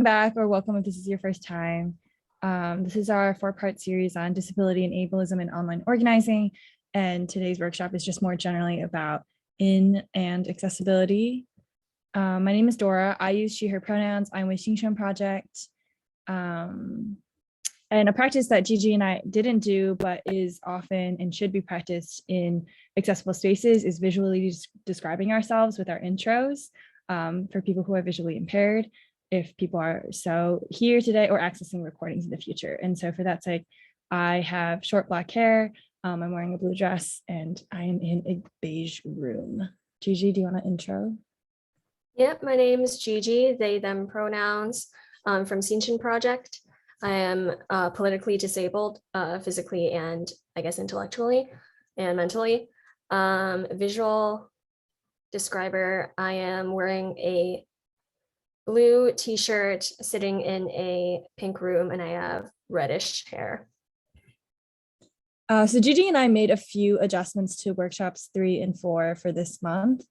Back, or welcome if this is your first time. This is our four-part series on disability and ableism and online organizing. And today's workshop is just more generally about in and accessibility. My name is Dora. I use she, her pronouns. I'm with Xingsheng Project. And a practice that Gigi and I didn't do, but is often and should be practiced in accessible spaces is visually describing ourselves with our intros for people who are visually impaired, if people are so here today or accessing recordings in the future. And so for that sake, I have short black hair, I'm wearing a blue dress, and I am in a beige room. Gigi, do you want to intro? Yep, my name is Gigi, they, them pronouns, from Xingsheng Project. I am politically disabled, physically and I guess intellectually and mentally. Visual describer, I am wearing a blue t-shirt, sitting in a pink room, and I have reddish hair. So Gigi and I made a few adjustments to workshops 3 and 4 for this month.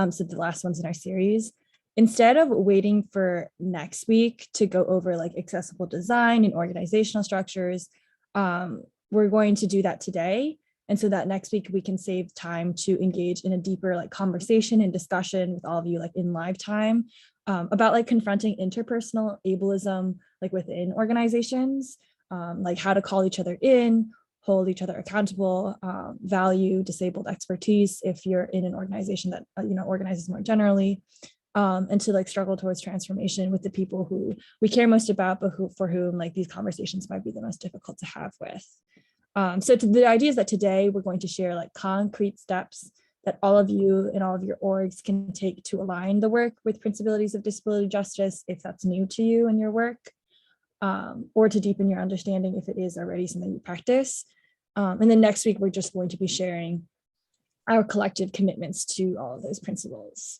So the last ones in our series. Instead of waiting for next week to go over like accessible design and organizational structures, we're going to do that today. And so that next week we can save time to engage in a deeper like conversation and discussion with all of you like in live time about like confronting interpersonal ableism like within organizations, like how to call each other in, hold each other accountable, value disabled expertise if you're in an organization that organizes more generally. And to like struggle towards transformation with the people who we care most about, but for whom like these conversations might be the most difficult to have with. So the idea is that today we're going to share like concrete steps that all of you and all of your orgs can take to align the work with principles of disability justice, if that's new to you in your work, or to deepen your understanding if it is already something you practice. And then next week, we're just going to be sharing our collective commitments to all of those principles.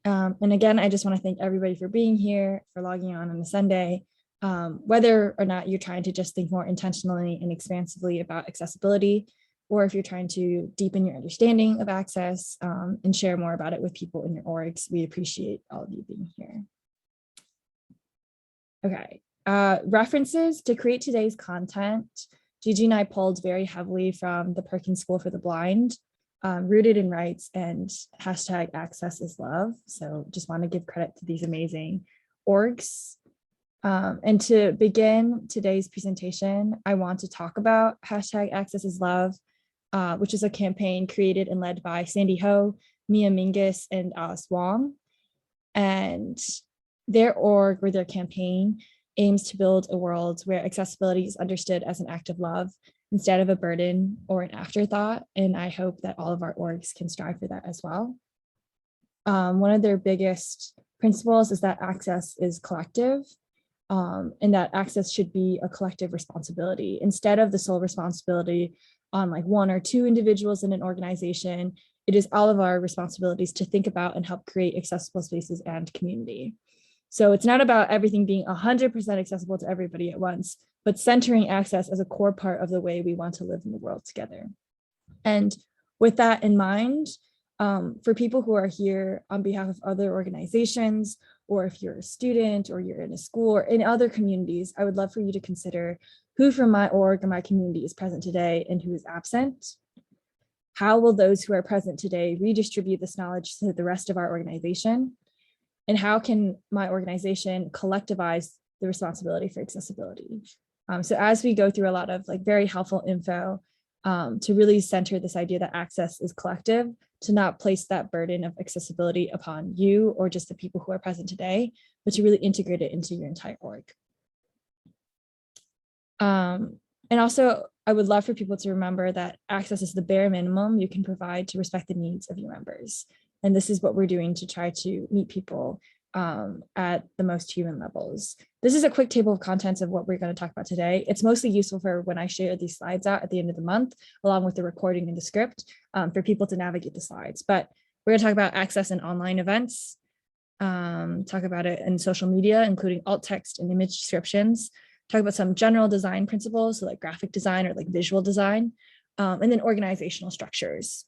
And again, I just want to thank everybody for being here, for logging on a Sunday, whether or not you're trying to just think more intentionally and expansively about accessibility, or if you're trying to deepen your understanding of access and share more about it with people in your orgs. We appreciate all of you being here. Okay, references to create today's content. Gigi and I pulled very heavily from the Perkins School for the Blind, Rooted in Rights, and hashtag Access is Love. So just want to give credit to these amazing orgs. And to begin today's presentation, I want to talk about hashtag Access is Love, which is a campaign created and led by Sandy Ho, Mia Mingus, and Alice Wong. And their org, or their campaign, aims to build a world where accessibility is understood as an act of love instead of a burden or an afterthought. And I hope that all of our orgs can strive for that as well. One of their biggest principles is that access is collective, and that access should be a collective responsibility instead of the sole responsibility on like 1 or 2 individuals in an organization. It is all of our responsibilities to think about and help create accessible spaces and community. So it's not about everything being 100% accessible to everybody at once, but centering access as a core part of the way we want to live in the world together. And with that in mind, for people who are here on behalf of other organizations, or if you're a student or you're in a school or in other communities, I would love for you to consider who from my org or my community is present today and who is absent. How will those who are present today redistribute this knowledge to the rest of our organization? And how can my organization collectivize the responsibility for accessibility? So as we go through a lot of like very helpful info to really center this idea that access is collective, to not place that burden of accessibility upon you or just the people who are present today, but to really integrate it into your entire org. And also, I would love for people to remember that access is the bare minimum you can provide to respect the needs of your members. And this is what we're doing to try to meet people at the most human levels. This is a quick table of contents of what we're going to talk about today. It's mostly useful for when I share these slides out at the end of the month, along with the recording and the script for people to navigate the slides. But we're going to talk about access in online events, talk about it in social media, including alt text and image descriptions, talk about some general design principles, so like graphic design or like visual design, and then organizational structures,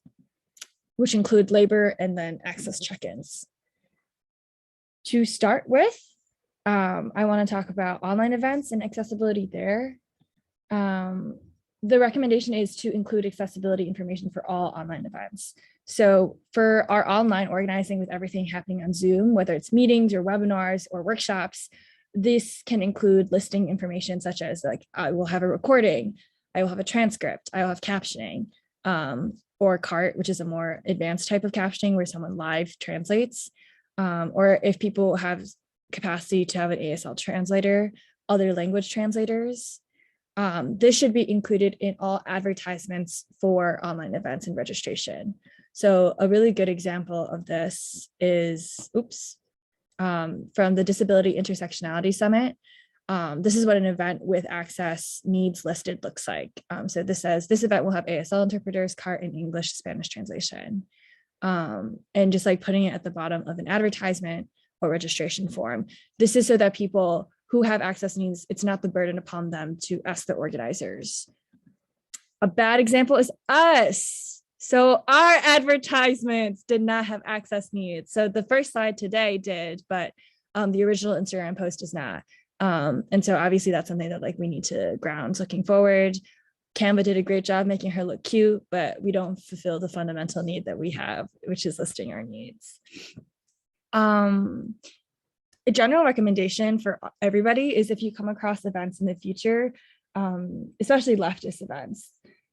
which include labor and then access check-ins. To start with, I want to talk about online events and accessibility there. Um, the recommendation is to include accessibility information for all online events. So for our online organizing with everything happening on Zoom, whether it's meetings or webinars or workshops, this can include listing information such as like, I will have a recording, I will have a transcript, I will have captioning, or CART, which is a more advanced type of captioning where someone live translates. Or if people have capacity to have an ASL translator, other language translators. This should be included in all advertisements for online events and registration. So a really good example of this is, from the Disability Intersectionality Summit. This is what an event with access needs listed looks like. So this says, this event will have ASL interpreters, CART, and English Spanish translation. And just like putting it at the bottom of an advertisement or registration form. This is so that people who have access needs, it's not the burden upon them to ask the organizers. A bad example is us. So our advertisements did not have access needs. So the first slide today did, but the original Instagram post does not. And so obviously that's something that like we need to ground looking forward. Canva did a great job making her look cute, but we don't fulfill the fundamental need that we have, which is listing our needs. A general recommendation for everybody is if you come across events in the future, especially leftist events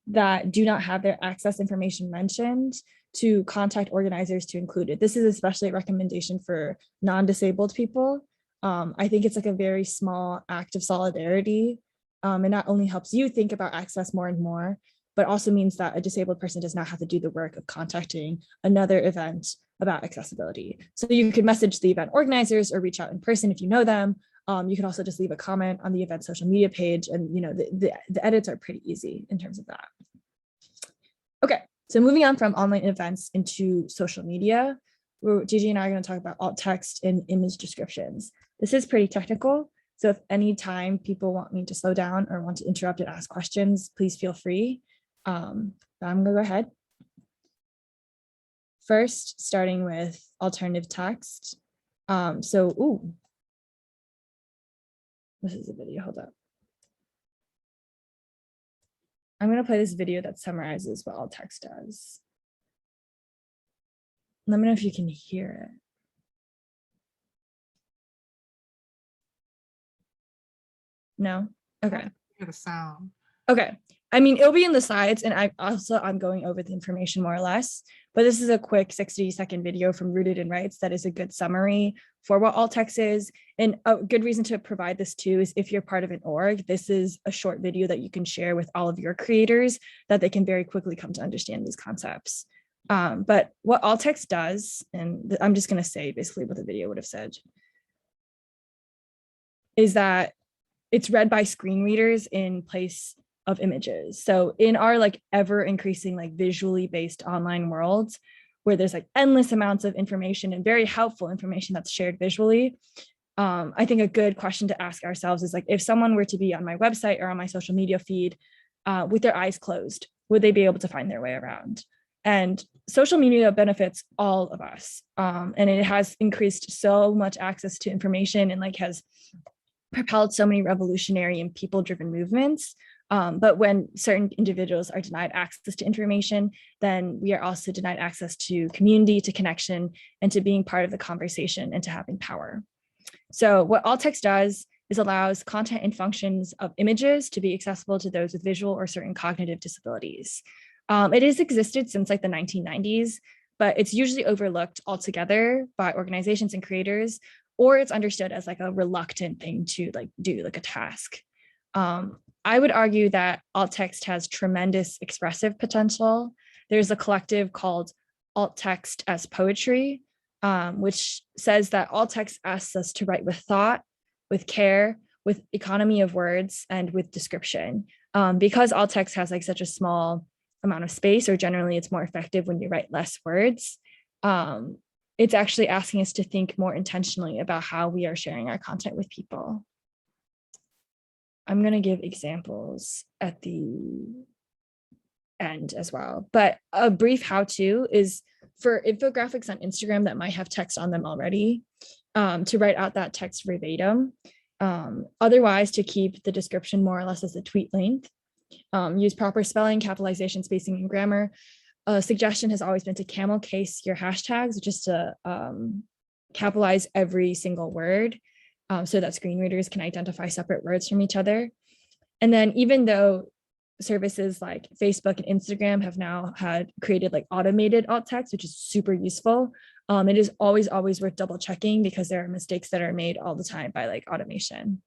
that do not have their access information mentioned, to contact organizers to include it. This is especially a recommendation for non-disabled people. I think it's like a very small act of solidarity. It not only helps you think about access more and more, but also means that a disabled person does not have to do the work of contacting another event about accessibility. So you could message the event organizers or reach out in person if you know them. You can also just leave a comment on the event social media page, and the edits are pretty easy in terms of that. Okay, so moving on from online events into social media, Gigi and I are going to talk about alt text and image descriptions. This is pretty technical, so if any time people want me to slow down or want to interrupt and ask questions, please feel free. I'm going to go ahead. First, starting with alternative text. This is a video, hold up. I'm going to play this video that summarizes what alt text does. Let me know if you can hear it. No? Okay. Hear the sound. Okay. I mean, it'll be in the slides, and I'm going over the information more or less, but this is a quick 60-second video from Rooted in Rights that is a good summary for what alt text is. And a good reason to provide this too is if you're part of an org, this is a short video that you can share with all of your creators that they can very quickly come to understand these concepts. But what alt text does, and I'm just going to say basically what the video would have said, is that it's read by screen readers in place of images. So in our like ever increasing like visually based online worlds where there's like endless amounts of information and very helpful information that's shared visually, I think a good question to ask ourselves is like, if someone were to be on my website or on my social media feed with their eyes closed, would they be able to find their way around? And social media benefits all of us. And it has increased so much access to information and like has propelled so many revolutionary and people-driven movements. But when certain individuals are denied access to information, then we are also denied access to community, to connection, and to being part of the conversation and to having power. So what alt text does is allows content and functions of images to be accessible to those with visual or certain cognitive disabilities. It has existed since like the 1990s, but it's usually overlooked altogether by organizations and creators, or it's understood as like a reluctant thing to like do like a task. I would argue that alt text has tremendous expressive potential. There's a collective called Alt Text as Poetry, which says that alt text asks us to write with thought, with care, with economy of words, and with description. Because alt text has like such a small amount of space, or generally it's more effective when you write less words, it's actually asking us to think more intentionally about how we are sharing our content with people. I'm going to give examples at the end as well, but a brief how-to is for infographics on Instagram that might have text on them already. to write out that text verbatim. Otherwise, to keep the description more or less as a tweet length. Use proper spelling, capitalization, spacing, and grammar. A suggestion has always been to camel case your hashtags, just to capitalize every single word, so that screen readers can identify separate words from each other. And then even though services like Facebook and Instagram have now created like automated alt text, which is super useful, it is always worth double checking, because there are mistakes that are made all the time by like automation.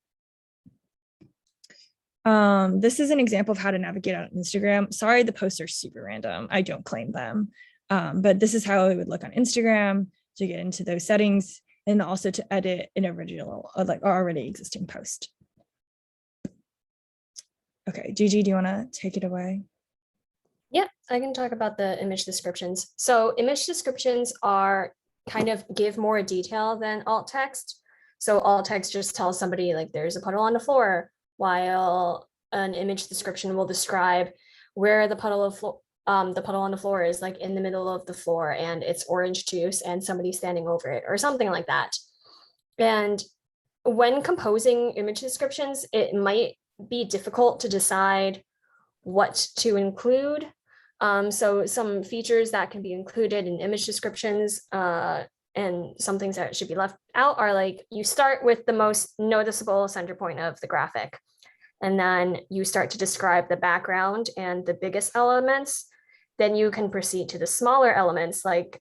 This is an example of how to navigate on Instagram. Sorry, the posts are super random. I don't claim them. But this is how it would look on Instagram to get into those settings, and also to edit an original, like already existing post. Okay, Gigi, do you want to take it away? Yeah, I can talk about the image descriptions. So image descriptions are kind of give more detail than alt text. So alt text just tells somebody like there's a puddle on the floor, while an image description will describe where the puddle on the floor is, like in the middle of the floor, and it's orange juice and somebody standing over it or something like that. And when composing image descriptions, it might be difficult to decide what to include. So some features that can be included in image descriptions and some things that should be left out are like, you start with the most noticeable center point of the graphic, and then you start to describe the background and the biggest elements. Then you can proceed to the smaller elements, like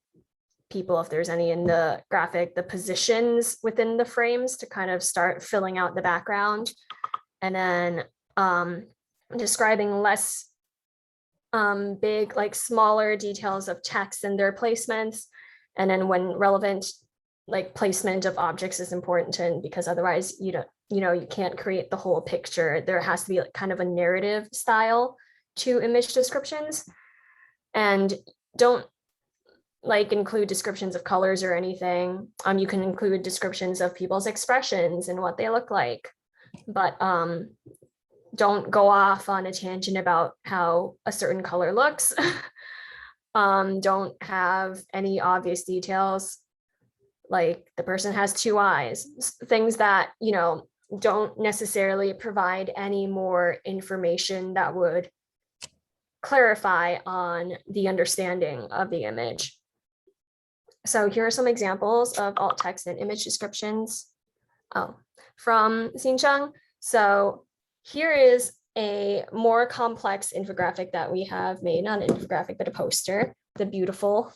people, if there's any in the graphic, the positions within the frames, to kind of start filling out the background. And then describing less big, like smaller details of text and their placements. And then when relevant, like placement of objects is important, because otherwise you can't create the whole picture. There has to be like kind of a narrative style to image descriptions. And don't like include descriptions of colors or anything. You can include descriptions of people's expressions and what they look like, but don't go off on a tangent about how a certain color looks. Don't have any obvious details, like the person has 2 eyes, things that, don't necessarily provide any more information that would clarify on the understanding of the image. So here are some examples of alt text and image descriptions from Xinjiang. So here is a more complex infographic that we have made, not an infographic, but a poster, the beautiful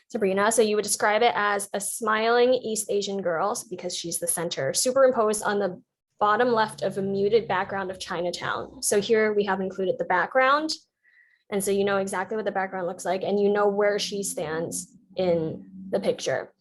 Sabrina. So you would describe it as a smiling East Asian girl, because she's the center, superimposed on the bottom left of a muted background of Chinatown. So here we have included the background. And so you know exactly what the background looks like, and you know where she stands in the picture.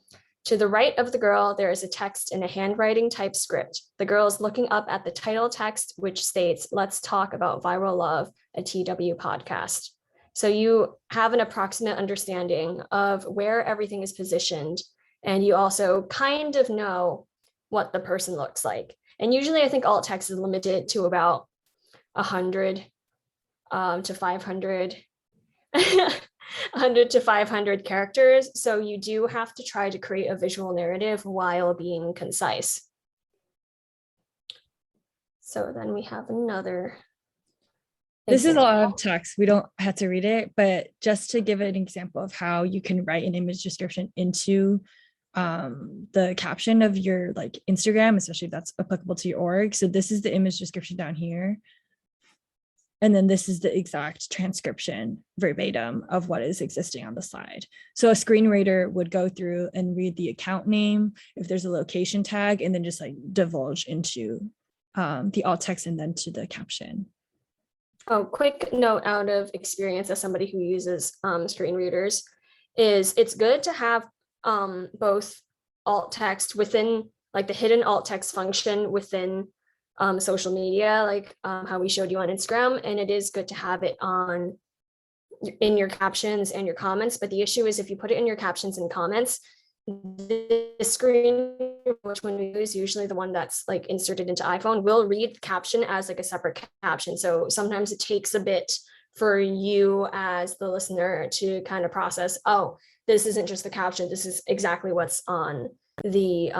To the right of the girl, there is a text in a handwriting type script. The girl is looking up at the title text, which states, "Let's talk about viral love, a TW podcast." So you have an approximate understanding of where everything is positioned, and you also kind of know what the person looks like. And usually I think alt text is limited to about 100 to 500 100 to 500 characters. So you do have to try to create a visual narrative while being concise. So then we have another. This is a lot of text. We don't have to read it, but just to give an example of how you can write an image description into the caption of your like Instagram, especially if that's applicable to your org. So this is the image description down here. And then this is the exact transcription verbatim of what is existing on the slide. So a screen reader would go through and read the account name, if there's a location tag, and then just like divulge into the alt text and then to the caption. Oh, quick note out of experience as somebody who uses screen readers is it's good to have both alt text within, like the hidden alt text function within social media, like how we showed you on Instagram, and it is good to have it on in your captions and your comments. But the issue is if you put it in your captions and comments, the screen, which one we use, usually the one that's like inserted into iPhone, will read the caption as like a separate caption. So sometimes it takes a bit for you as the listener to kind of process, oh, this isn't just the caption, this is exactly what's on the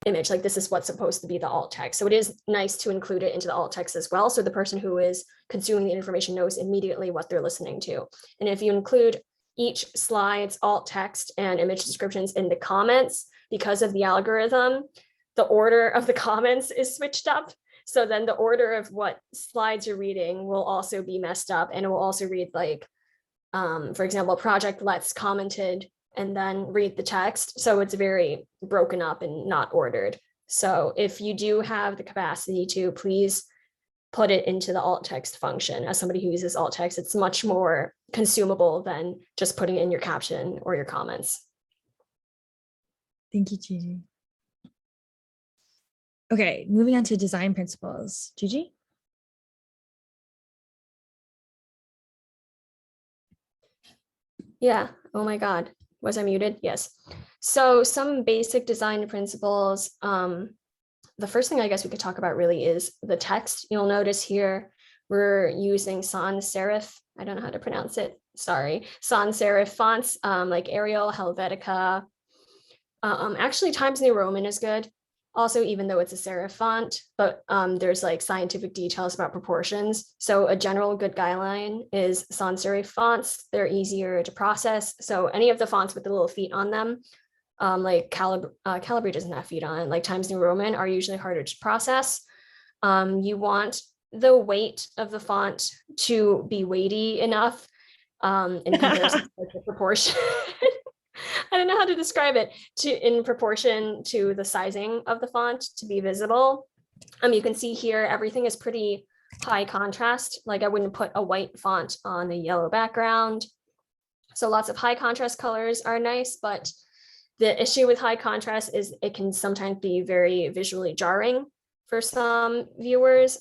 image, like this is what's supposed to be the alt text. So it is nice to include it into the alt text as well. So the person who is consuming the information knows immediately what they're listening to. And if you include each slide's alt text and image descriptions in the comments, because of the algorithm, the order of the comments is switched up. So then the order of what slides you're reading will also be messed up, and it will also read like, for example, Project Let's commented and then read the text. So it's very broken up and not ordered. So if you do have the capacity to, please put it into the alt text function. As somebody who uses alt text, it's much more consumable than just putting in your caption or your comments. Thank you, Gigi. Okay, moving on to design principles. Gigi? Yeah. Oh my God. Was I muted? Yes. So some basic design principles. The first thing I guess we could talk about really is the text. You'll notice here we're using sans serif. I don't know how to pronounce it. Sorry. Sans serif fonts like Arial, Helvetica. Actually, Times New Roman is good. Also, even though it's a serif font, but there's like scientific details about proportions. So a general good guideline is sans serif fonts. They're easier to process. So any of the fonts with the little feet on them, like Calibri doesn't have feet on it, like Times New Roman are usually harder to process. You want the weight of the font to be weighty enough in comparison to the proportion. I don't know how to describe it in proportion to the sizing of the font to be visible. You can see here, everything is pretty high contrast. Like I wouldn't put a white font on a yellow background. So lots of high contrast colors are nice, but the issue with high contrast is it can sometimes be very visually jarring for some viewers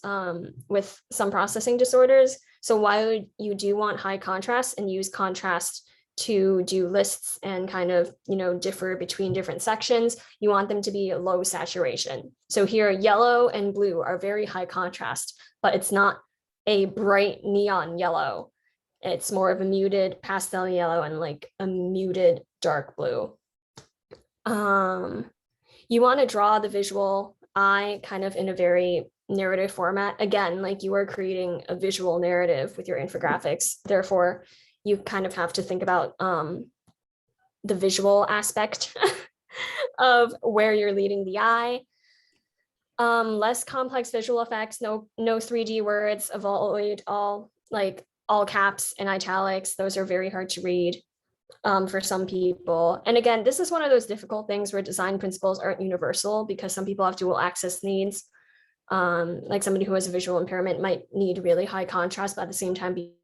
with some processing disorders. So while you do want high contrast and use contrast to do lists and kind of, differ between different sections, you want them to be low saturation. So here, yellow and blue are very high contrast, but it's not a bright neon yellow. It's more of a muted pastel yellow and like a muted dark blue. You want to draw the visual eye kind of in a very narrative format. Again, like you are creating a visual narrative with your infographics. Therefore, you kind of have to think about the visual aspect of where you're leading the eye. Less complex visual effects, no 3D words, avoid all caps and italics. Those are very hard to read for some people. And again, this is one of those difficult things where design principles aren't universal because some people have dual access needs. Like somebody who has a visual impairment might need really high contrast, but at the same time be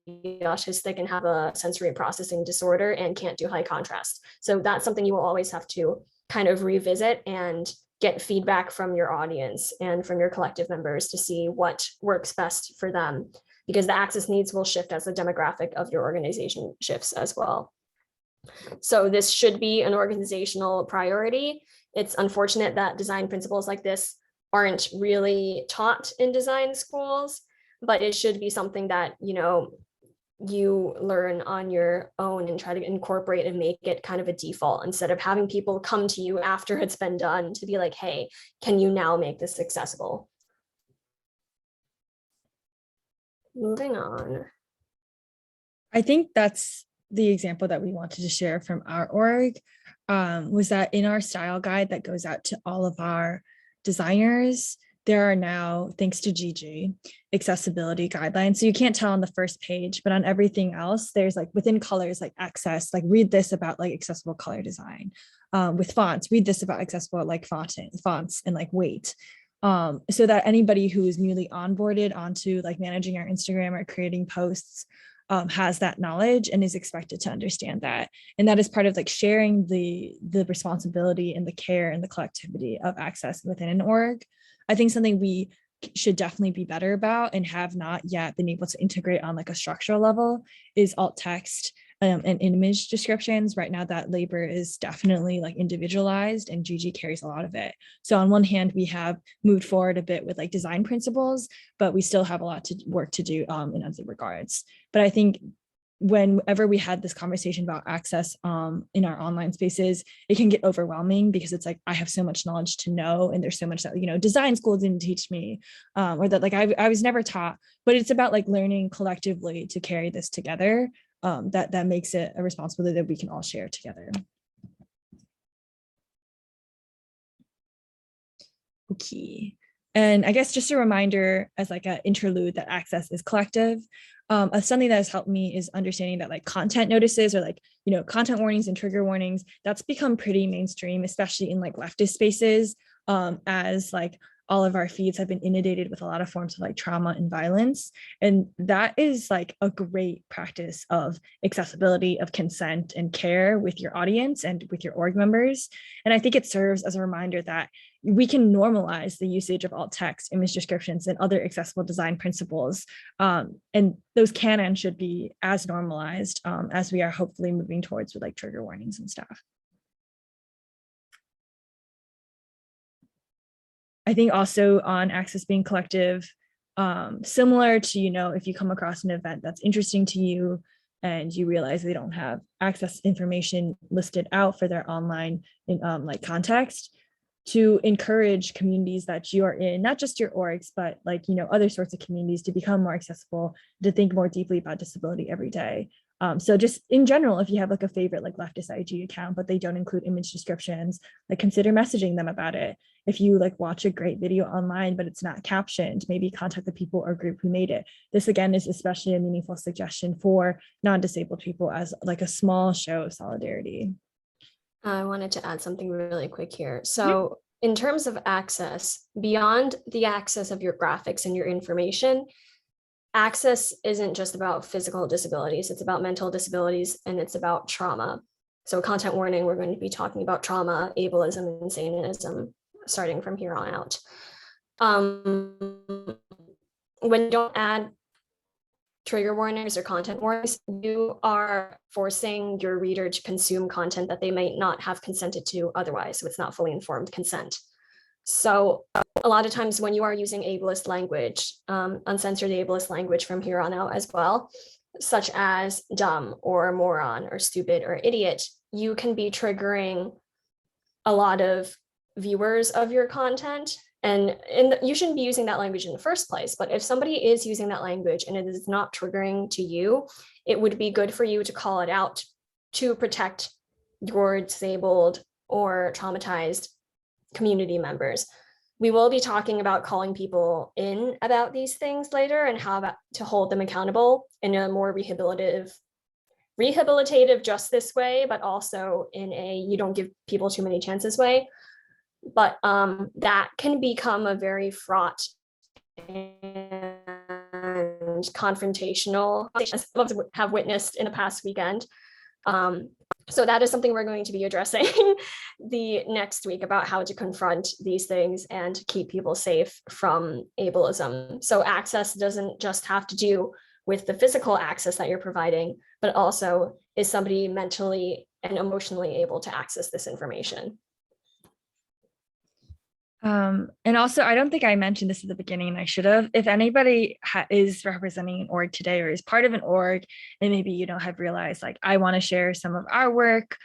autistic and have a sensory processing disorder and can't do high contrast. So that's something you will always have to kind of revisit and get feedback from your audience and from your collective members to see what works best for them, because the access needs will shift as the demographic of your organization shifts as well. So this should be an organizational priority. It's unfortunate that design principles like this aren't really taught in design schools, but it should be something that, you learn on your own and try to incorporate and make it kind of a default instead of having people come to you after it's been done to be like, hey, can you now make this accessible? Moving on. I think that's the example that we wanted to share from our org, was that in our style guide that goes out to all of our designers, there are now, thanks to Gigi, accessibility guidelines. So you can't tell on the first page, but on everything else, there's like within colors, like access, like read this about like accessible color design. With fonts, read this about accessible like fonts and like weight. So that anybody who is newly onboarded onto like managing our Instagram or creating posts has that knowledge and is expected to understand that. And that is part of like sharing the responsibility and the care and the collectivity of access within an org. I think something we should definitely be better about and have not yet been able to integrate on like a structural level is alt text and image descriptions. Right now that labor is definitely like individualized and Gigi carries a lot of it. So on one hand, we have moved forward a bit with like design principles, but we still have a lot to work to do in other regards. But I think whenever we had this conversation about access in our online spaces, it can get overwhelming because it's like I have so much knowledge to know, and there's so much that design school didn't teach me, or that like I was never taught. But it's about like learning collectively to carry this together. That makes it a responsibility that we can all share together. Okay. And I guess just a reminder as like an interlude that access is collective. Something that has helped me is understanding that like content notices or like, content warnings and trigger warnings, that's become pretty mainstream, especially in like leftist spaces, as like all of our feeds have been inundated with a lot of forms of like trauma and violence. And that is like a great practice of accessibility, of consent and care with your audience and with your org members. And I think it serves as a reminder that we can normalize the usage of alt text, image descriptions, and other accessible design principles. And those can and should be as normalized as we are hopefully moving towards with like trigger warnings and stuff. I think also on access being collective, similar to, if you come across an event that's interesting to you and you realize they don't have access information listed out for their online like context, to encourage communities that you are in, not just your orgs, but like, other sorts of communities to become more accessible, to think more deeply about disability every day. So just in general, if you have like a favorite like leftist IG account, but they don't include image descriptions, like consider messaging them about it. If you like watch a great video online, but it's not captioned, maybe contact the people or group who made it. This again is especially a meaningful suggestion for non-disabled people as like a small show of solidarity. I wanted to add something really quick here. So in terms of access, beyond the access of your graphics and your information, access isn't just about physical disabilities, it's about mental disabilities, and it's about trauma. So content warning, we're going to be talking about trauma, ableism, and insanism, starting from here on out. When you don't add trigger warnings or content warnings, you are forcing your reader to consume content that they might not have consented to otherwise. So it's not fully informed consent. So a lot of times when you are using ableist language, uncensored ableist language from here on out as well, such as dumb or moron or stupid or idiot, you can be triggering a lot of viewers of your content. And you shouldn't be using that language in the first place. But if somebody is using that language and it is not triggering to you, it would be good for you to call it out to protect your disabled or traumatized community members. We will be talking about calling people in about these things later and how to hold them accountable in a more rehabilitative justice way, but also in a you don't give people too many chances way. But that can become a very fraught and confrontational, as have witnessed in the past weekend. So that is something we're going to be addressing the next week, about how to confront these things and to keep people safe from ableism. So access doesn't just have to do with the physical access that you're providing, but also is somebody mentally and emotionally able to access this information. And also, I don't think I mentioned this at the beginning, and I should have. If anybody is representing an org today or is part of an org, and maybe have realized like I want to share some of our work,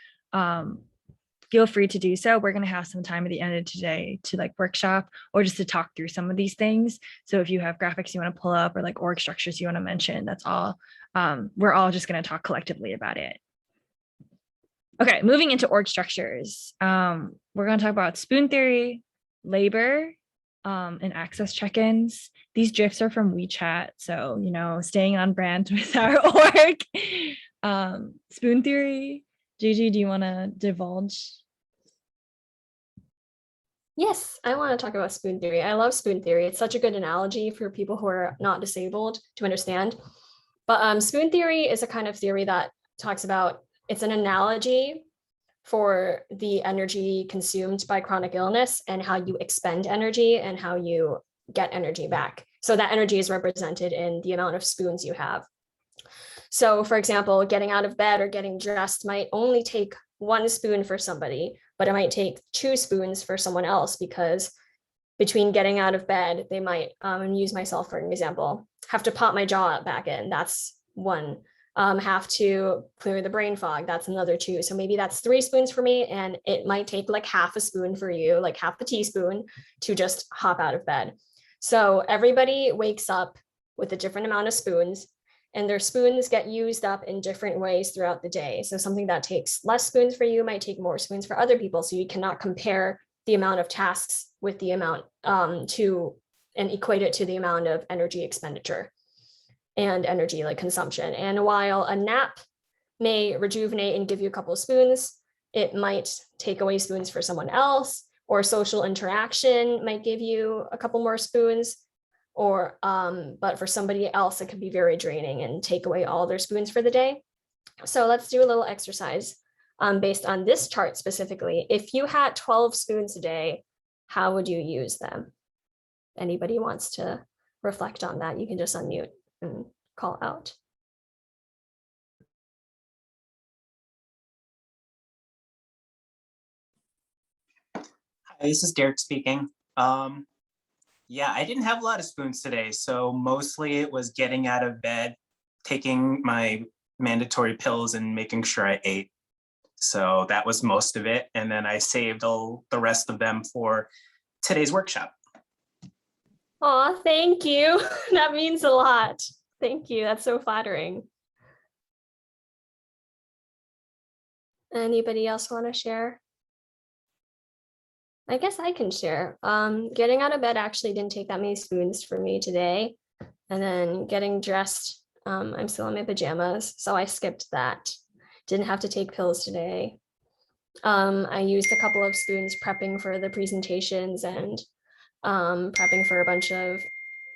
feel free to do so. We're going to have some time at the end of today to like workshop or just to talk through some of these things. So if you have graphics you want to pull up or like org structures you want to mention, that's all. We're all just going to talk collectively about it. Okay, moving into org structures. We're going to talk about spoon theory, labor, and access check-ins. These GIFs are from WeChat, so staying on brand with our org. Spoon theory. Gigi, do you want to divulge? Yes, I want to talk about spoon theory. I love spoon theory. It's such a good analogy for people who are not disabled to understand. But spoon theory is a kind of theory that talks about, it's an analogy for the energy consumed by chronic illness and how you expend energy and how you get energy back. So that energy is represented in the amount of spoons you have. So for example, getting out of bed or getting dressed might only take 1 spoon for somebody, but it might take 2 spoons for someone else, because between getting out of bed, they might, and use myself for an example, have to pop my jaw back in. That's 1 have to clear the brain fog. That's another 2. So maybe that's 3 spoons for me. And it might take like half a spoon for you, like half the teaspoon to just hop out of bed. So everybody wakes up with a different amount of spoons, and their spoons get used up in different ways throughout the day. So something that takes less spoons for you might take more spoons for other people. So you cannot compare the amount of tasks with the amount and equate it to the amount of energy expenditure and energy like consumption. And while a nap may rejuvenate and give you a couple of spoons, it might take away spoons for someone else, or social interaction might give you a couple more spoons, or but for somebody else it could be very draining and take away all their spoons for the day. So let's do a little exercise based on this chart specifically. If you had 12 spoons a day, how would you use them? Anybody wants to reflect on that, you can just unmute and call out. Hi, this is Derek speaking. Yeah, I didn't have a lot of spoons today, so mostly it was getting out of bed, taking my mandatory pills and making sure I ate. So that was most of it. And then I saved all the rest of them for today's workshop. Oh, thank you. That means a lot. Thank you. That's so flattering. Anybody else want to share? I guess I can share. Getting out of bed actually didn't take that many spoons for me today. And then getting dressed, I'm still in my pajamas, so I skipped that. Didn't have to take pills today. I used a couple of spoons prepping for the presentations and prepping for a bunch of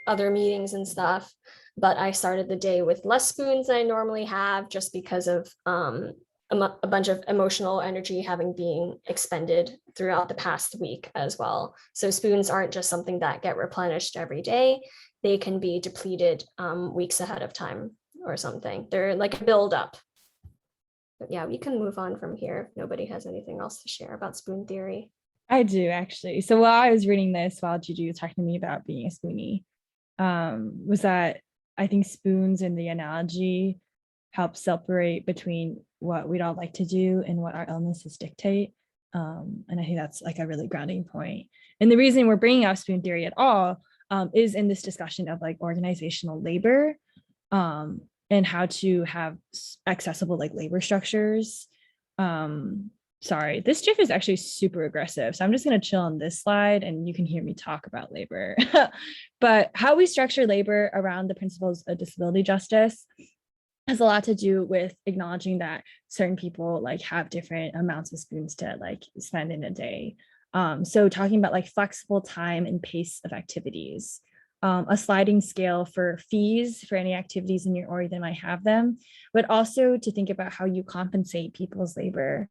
other meetings and stuff. But I started the day with less spoons than I normally have, just because of a bunch of emotional energy having been expended throughout the past week as well. So spoons aren't just something that get replenished every day. They can be depleted weeks ahead of time or something. They're like a buildup. But yeah, we can move on from here if nobody has anything else to share about spoon theory. I do actually. So while I was reading this, while Gigi was talking to me about being a spoonie, was that I think spoons in the analogy help separate between what we'd all like to do and what our illnesses dictate. And I think that's like a really grounding point. And the reason we're bringing up spoon theory at all is in this discussion of like organizational labor and how to have accessible like labor structures. Sorry, this GIF is actually super aggressive. So I'm just going to chill on this slide and you can hear me talk about labor. But how we structure labor around the principles of disability justice has a lot to do with acknowledging that certain people like have different amounts of spoons to like spend in a day. So talking about like flexible time and pace of activities, a sliding scale for fees for any activities in your org that might have them, but also to think about how you compensate people's labor.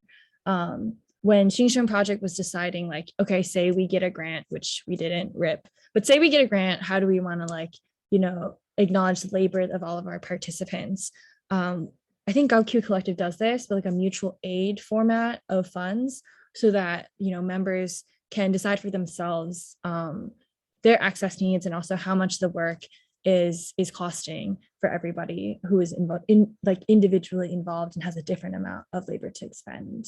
When Xingsheng Project was deciding like, okay, say we get a grant, which we didn't rip, but say we get a grant, how do we want to like, you know, acknowledge the labor of all of our participants? I think GovQ Collective does this, but like a mutual aid format of funds so that, you know, members can decide for themselves their access needs and also how much the work is costing for everybody who is individually involved and has a different amount of labor to expend.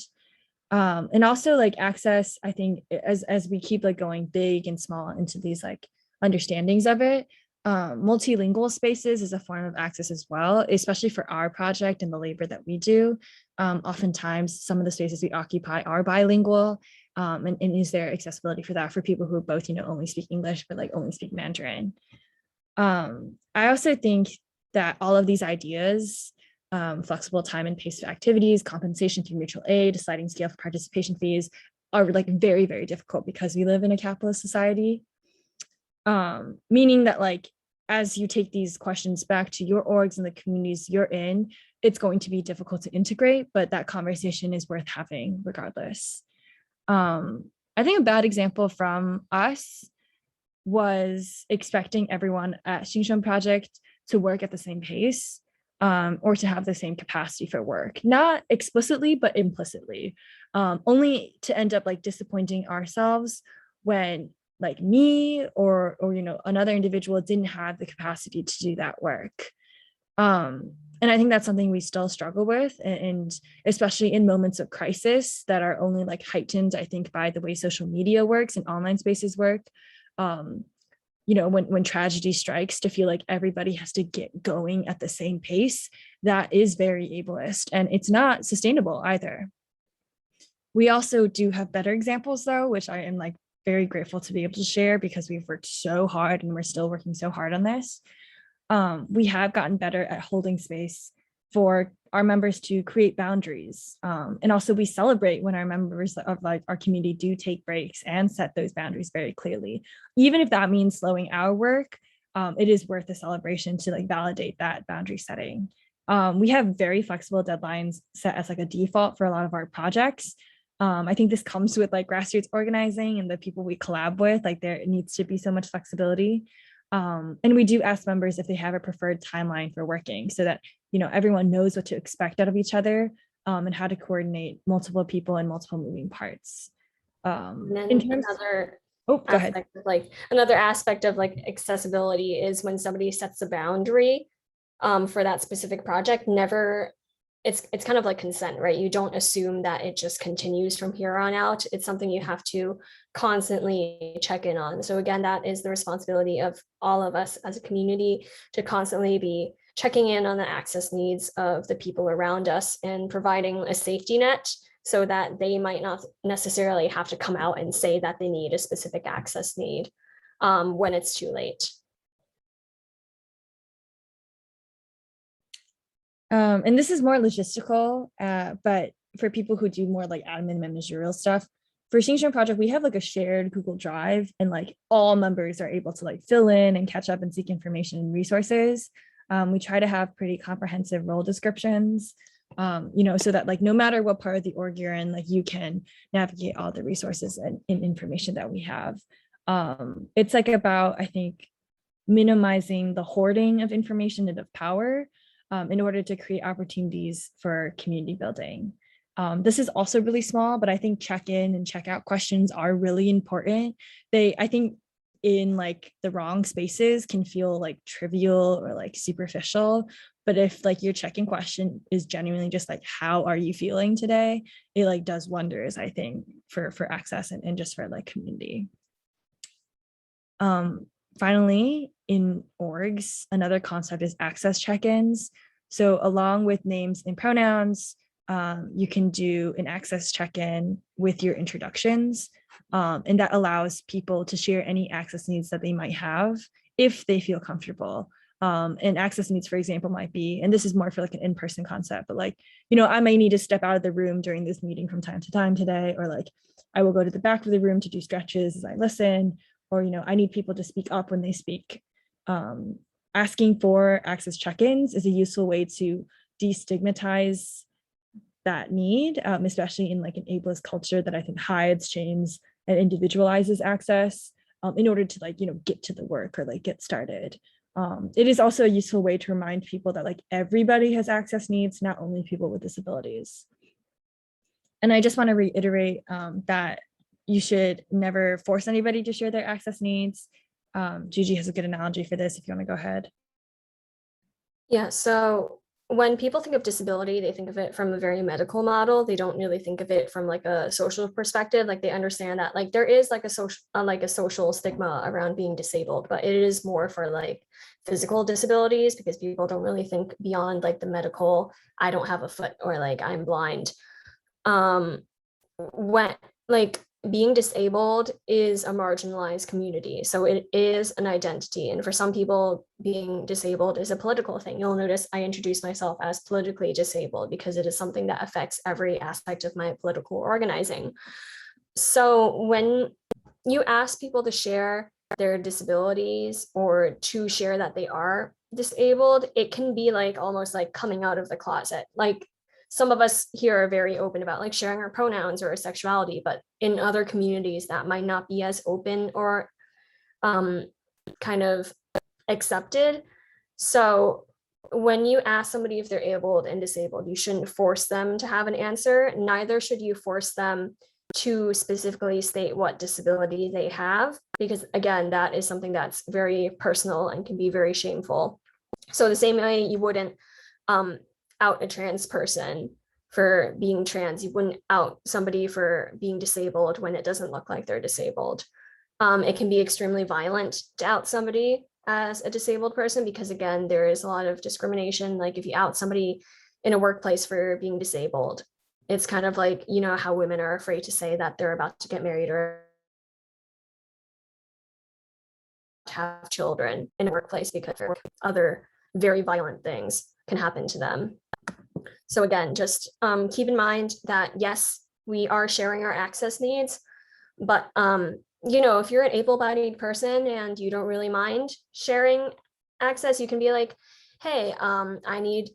And also like access, I think as we keep like going big and small into these like understandings of it, multilingual spaces is a form of access as well, especially for our project and the labor that we do. Oftentimes some of the spaces we occupy are bilingual, and is there accessibility for that for people who both, you know, only speak English but like only speak Mandarin. I also think that all of these ideas, flexible time and pace of activities, compensation through mutual aid, sliding scale for participation fees, are like very, very difficult because we live in a capitalist society. Meaning that like, as you take these questions back to your orgs and the communities you're in, it's going to be difficult to integrate, but that conversation is worth having regardless. I think a bad example from us was expecting everyone at Xingsheng Project to work at the same pace, or to have the same capacity for work, not explicitly, but implicitly, only to end up like disappointing ourselves when like me or you know, another individual didn't have the capacity to do that work. And I think that's something we still struggle with, and especially in moments of crisis that are only like heightened, I think, by the way social media works and online spaces work. You know, when tragedy strikes, to feel like everybody has to get going at the same pace, that is very ableist, and it's not sustainable either. We also do have better examples though, which I am like very grateful to be able to share because we've worked so hard and we're still working so hard on this. We have gotten better at holding space for our members to create boundaries. And also we celebrate when our members of like our community do take breaks and set those boundaries very clearly. Even if that means slowing our work, it is worth a celebration to like validate that boundary setting. We have very flexible deadlines set as like a default for a lot of our projects. I think this comes with like grassroots organizing and the people we collab with, like there needs to be so much flexibility. And we do ask members if they have a preferred timeline for working so that, you know, everyone knows what to expect out of each other, and how to coordinate multiple people and multiple moving parts. And then In terms, another oh, go ahead. aspect of like another aspect of like accessibility is when somebody sets a boundary for that specific project, never it's kind of like consent, right? You don't assume that it just continues from here on out. It's something you have to constantly check in on. So again, that is the responsibility of all of us as a community to constantly be checking in on the access needs of the people around us and providing a safety net so that they might not necessarily have to come out and say that they need a specific access need when it's too late. And this is more logistical, but for people who do more like admin managerial stuff, for Xinjiang Project, we have like a shared Google Drive, and like all members are able to like fill in and catch up and seek information and resources. We try to have pretty comprehensive role descriptions, you know, so that like no matter what part of the org you're in, like you can navigate all the resources and information that we have. It's like about, I think, minimizing the hoarding of information and of power, in order to create opportunities for community building. This is also really small, but I think check-in and check-out questions are really important. I think in like the wrong spaces can feel like trivial or like superficial. But if like your check-in question is genuinely just like, how are you feeling today? It like does wonders, I think, for access and just for like community. Finally, in orgs, another concept is access check-ins. So along with names and pronouns, you can do an access check-in with your introductions. And that allows people to share any access needs that they might have if they feel comfortable. And access needs, for example, might be, and this is more for like an in-person concept, but like, you know, I may need to step out of the room during this meeting from time to time today, or like I will go to the back of the room to do stretches as I listen, or, you know, I need people to speak up when they speak. Asking for access check-ins is a useful way to destigmatize that need, especially in like an ableist culture that I think hides, shames, and individualizes access, in order to like, you know, get to the work or like get started. It is also a useful way to remind people that like everybody has access needs, not only people with disabilities. And I just want to reiterate that you should never force anybody to share their access needs. Gigi has a good analogy for this if you want to go ahead. Yeah, so when people think of disability, they think of it from a very medical model. They don't really think of it from like a social perspective. Like they understand that like there is like a social stigma around being disabled, but it is more for like physical disabilities because people don't really think beyond like the medical, I don't have a foot or like I'm blind. When like being disabled is a marginalized community. So it is an identity. And for some people, being disabled is a political thing. You'll notice I introduce myself as politically disabled because it is something that affects every aspect of my political organizing. So when you ask people to share their disabilities or to share that they are disabled, it can be like almost like coming out of the closet. Like some of us here are very open about like sharing our pronouns or our sexuality, but in other communities that might not be as open or kind of accepted. So when you ask somebody if they're able and disabled, you shouldn't force them to have an answer. Neither should you force them to specifically state what disability they have, because again, that is something that's very personal and can be very shameful. So the same way you wouldn't out a trans person for being trans. You wouldn't out somebody for being disabled when it doesn't look like they're disabled. It can be extremely violent to out somebody as a disabled person because, again, there is a lot of discrimination. Like if you out somebody in a workplace for being disabled, it's kind of like, you know, how women are afraid to say that they're about to get married or have children in a workplace because other very violent things can happen to them. So again, just keep in mind that yes, we are sharing our access needs, but you know, if you're an able-bodied person and you don't really mind sharing access, you can be like, hey, I need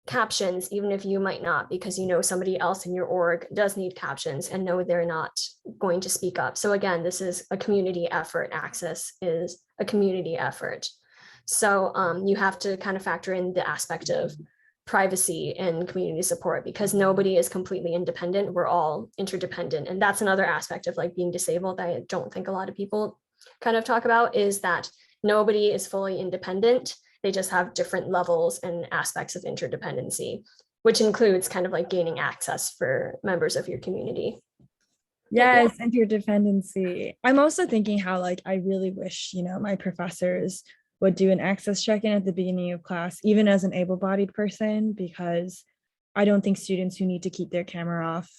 captions, even if you might not, because you know somebody else in your org does need captions and know they're not going to speak up. So again, this is a community effort. Access is a community effort. So you have to kind of factor in the aspect of privacy and community support because nobody is completely independent. We're all interdependent. And that's another aspect of like being disabled that I don't think a lot of people kind of talk about, is that nobody is fully independent. They just have different levels and aspects of interdependency, which includes kind of like gaining access for members of your community. Yes, interdependency. I'm also thinking how like I really wish, you know, my professors would do an access check-in at the beginning of class, even as an able-bodied person, because I don't think students who need to keep their camera off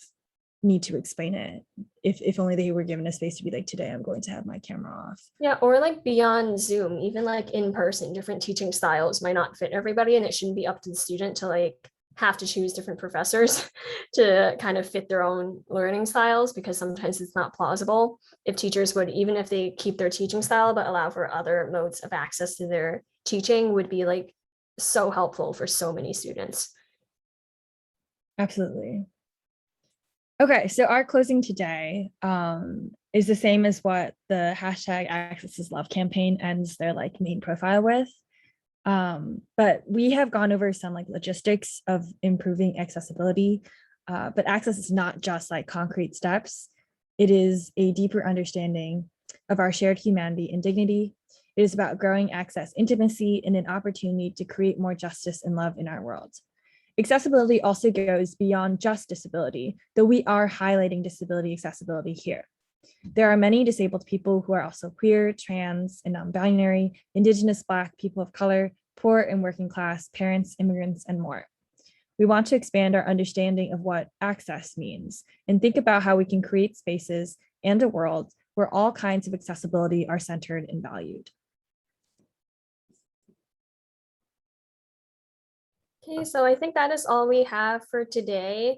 need to explain it. If only they were given a space to be like, today I'm going to have my camera off. Yeah, or like beyond Zoom, even like in person, different teaching styles might not fit everybody, and it shouldn't be up to the student to like have to choose different professors to kind of fit their own learning styles, because sometimes it's not plausible. If teachers would, even if they keep their teaching style but allow for other modes of access to their teaching, would be like so helpful for so many students. Absolutely. Okay, so our closing today is the same as what the hashtag Access is Love campaign ends their like main profile with. But we have gone over some like logistics of improving accessibility. But access is not just like concrete steps. It is a deeper understanding of our shared humanity and dignity. It is about growing access, intimacy, and an opportunity to create more justice and love in our world. Accessibility also goes beyond just disability, though we are highlighting disability accessibility here. There are many disabled people who are also queer, trans, and non-binary, Indigenous, Black, people of color, poor and working class, parents, immigrants, and more. We want to expand our understanding of what access means and think about how we can create spaces and a world where all kinds of accessibility are centered and valued. Okay, so I think that is all we have for today.